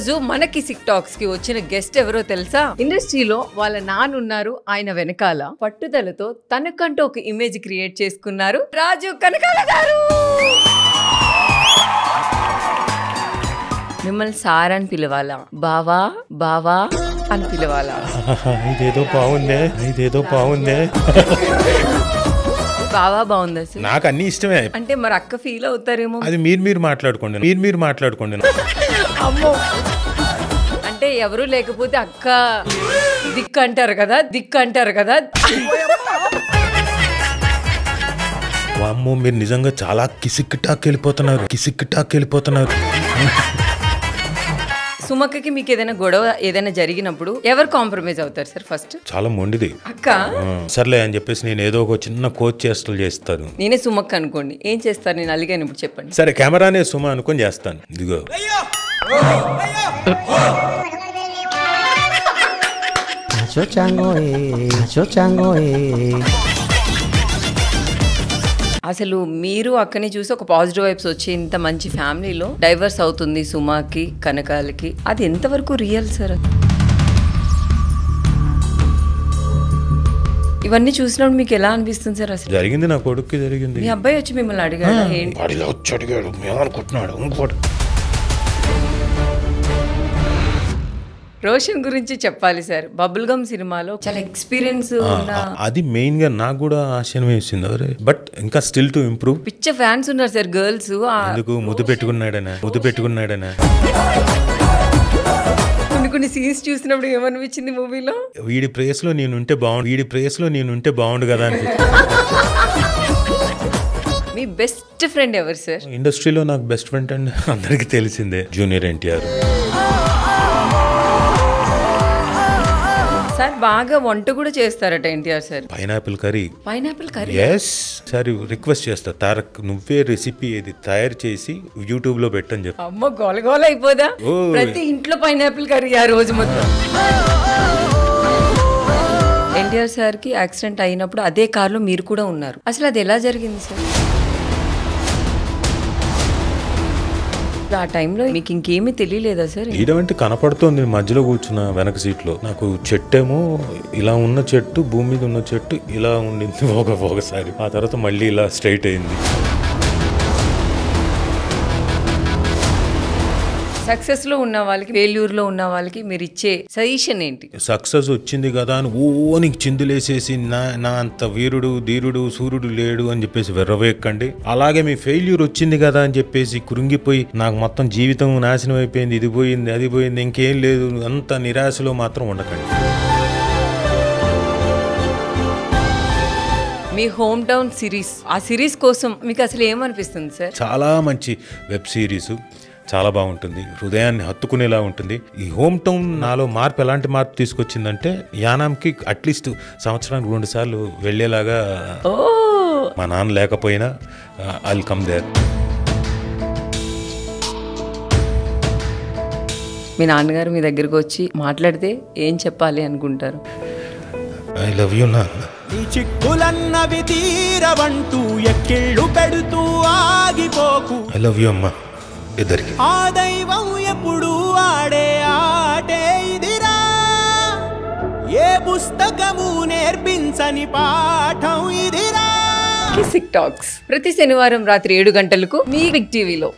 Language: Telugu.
రోజు మన కిసిక్ టాక్స్ కి వచ్చిన గెస్ట్ ఎవరో తెలుసా? ఇండస్ట్రీలో వాళ్ళ నాన్న ఉన్నారు, ఆయన వెనకాల పట్టుదలతో తనకంటూ ఒక ఇమేజ్ క్రియేట్ చేసుకున్నారు రాజు కనకాల గారు. మిమ్మల్ని సార్ అని పిలవాలా, బావా బావా అని పిలవాలా? ఇదేదో బాగుందే బావా బాగుందా సార్? నాకు అన్ని ఇష్టమే. అంటే మరి అక్క ఫీల్ అవుతారేమో. అది మీరు మాట్లాడుకోండి. అమ్మో, అంటే ఎవరు లేకపోతే అక్క దిక్కు అంటారు కదా. అమ్మో, మీరు నిజంగా చాలా కిసిక్ టాక్ వెళ్ళిపోతున్నారు. సుమక్కకి మీకు ఏదైనా గొడవ ఏదైనా జరిగినప్పుడు ఎవరు కాంప్రమైజ్ అవుతారు సార్? ఫస్ట్ చాలా మొండిది అక్క. సర్లే అని చెప్పేసి నేను ఏదో ఒక చిన్న కోచ్ చేష్టలు చేస్తాను. నేనే సుమక్క అనుకోండి, ఏం చేస్తారు? నేను అలిగాను ఇప్పుడు చెప్పండి. సరే, కెమెరానే సుమ అనుకొని చేస్తాను. ఇదిగో అసలు మీరు అక్కని చూసి ఒక పాజిటివ్ వైబ్స్ వచ్చి ఇంత మంచి ఫ్యామిలీలో డైవర్స్ అవుతుంది సుమాకి కనకాలకి, అది ఎంతవరకు రియల్ సార్? ఇవన్నీ చూసినప్పుడు మీకు ఎలా అనిపిస్తుంది సార్? అసలు జరిగింది నా కొడుక్కి జరిగింది. మీ అబ్బాయి వచ్చి మిమ్మల్ని అడిగాడు ఏంటి? అడిగాడు ఏమనుకుంటున్నాడు ఇంకోటి. రోషన్ గురించి చెప్పాలి సార్. బబుల్ గమ్ సినిమాలో చాలా ఎక్స్పీరియన్స్ అది మెయిన్ గా నాకు కూడా ఆశయం వేసింది. అరే బట్ ఇంకా స్టిల్ టు ఇంప్రూవ్. పిచ్చ ఫ్యాన్స్ ఉన్నారు సార్ గర్ల్స్. ఎందుకు ముద్దు పెట్టుకున్నాడనా కొన్ని సీన్స్ చూసినప్పుడు ఏమనిపించింది మూవీలో? వీడి ప్రేస్ లో నేనుంటే బాగుండు కదా అని. మీ బెస్ట్ ఫ్రెండ్ ఎవరు సార్? ఇండస్ట్రీలో నాకు బెస్ట్ ఫ్రెండ్ అండ్ అందరికి తెలిసిందే, జూనియర్ ఎన్టీఆర్. సార్ బాగా వంట కూడా చేస్తారట NTR sir. Pineapple curry. Yes sir, request చేస్తా, తారక్ నువ్వే రెసిపీ ఏది తయారు చేసి యూట్యూబ్ లో పెట్టని చెప్పి. అమ్మ గోల అయిపోదా? ప్రతి ఇంట్లో పైనాపిల్ కర్రీ ఆ రోజు మొత్తం. ఎన్టీఆర్ సార్ కి యాక్సిడెంట్ అయినప్పుడు అదే కార్ లో మీరు కూడా ఉన్నారు. అసలు అది ఎలా జరిగింది సార్? ఆ టైంలో మీకు ఇంకేమీ తెలియలేదా సార్? ఇటువంటి కనపడుతోంది మధ్యలో కూర్చున్న వెనక సీట్ లో. నాకు చెట్టేమో ఇలా ఉన్న చెట్టు, భూమి మీద ఉన్న చెట్టు ఇలా ఉండింది ఒకసారి. ఆ తర్వాత మళ్ళీ ఇలా స్ట్రైట్ అయింది. సక్సెస్ లో ఉన్న వాళ్ళకి, ఫెయిల్యూర్ లో ఉన్న వాళ్ళకి మీరు ఇచ్చే సజెషన్ ఏంటి? సక్సెస్ వచ్చింది కదా అని నీకు చిందులేసేసి నా అంత వీరుడు ధీరుడు సూర్యుడు లేడు అని చెప్పేసి వెర్రవేయకండి. అలాగే మీ ఫెయిల్యూర్ వచ్చింది కదా అని చెప్పేసి కురింగిపోయి నాకు మొత్తం జీవితం నాశనం అయిపోయింది, ఇది పోయింది అది పోయింది ఇంకేం లేదు అంత నిరాశలో మాత్రం ఉండకండి. మీ హోమ్ టౌన్ సిరీస్, ఆ సిరీస్ కోసం మీకు అసలు ఏమనిపిస్తుంది సార్? చాలా మంచి వెబ్ సిరీస్, చాలా బాగుంటుంది, హృదయాన్ని హత్తుకునేలా ఉంటుంది. ఈ హోమ్ టౌన్ నాలో ఎలాంటి మార్పు తీసుకొచ్చిందంటే, యానాంకి అట్లీస్ట్ సంవత్సరానికి 2 సార్లు వెళ్ళేలాగా. మా నాన్న లేకపోయినా ఐ విల్ కమ్ దేర్. మీ నాన్నగారు మీ దగ్గరకు వచ్చి మాట్లాడితే ఏం చెప్పాలి అనుకుంటారు? ఐ లవ్ యూ నాన్న. చిక్కులన్నవి తీరవంటూ ఎక్కిళ్ళు పెడుతూ ఆగిపోకు. ఐ లవ్ యూ అమ్మా ఇద్దరికి. ఆ దైవం ఎప్పుడు ఆడే ఆటే ఇదిరా, ఏ పుస్తకము నేర్పించని పాఠం ఇదిరా. కిసిక్ టాక్స్ ప్రతి శనివారం రాత్రి 7 గంటలకు మీ బిగ్ టీవీలో.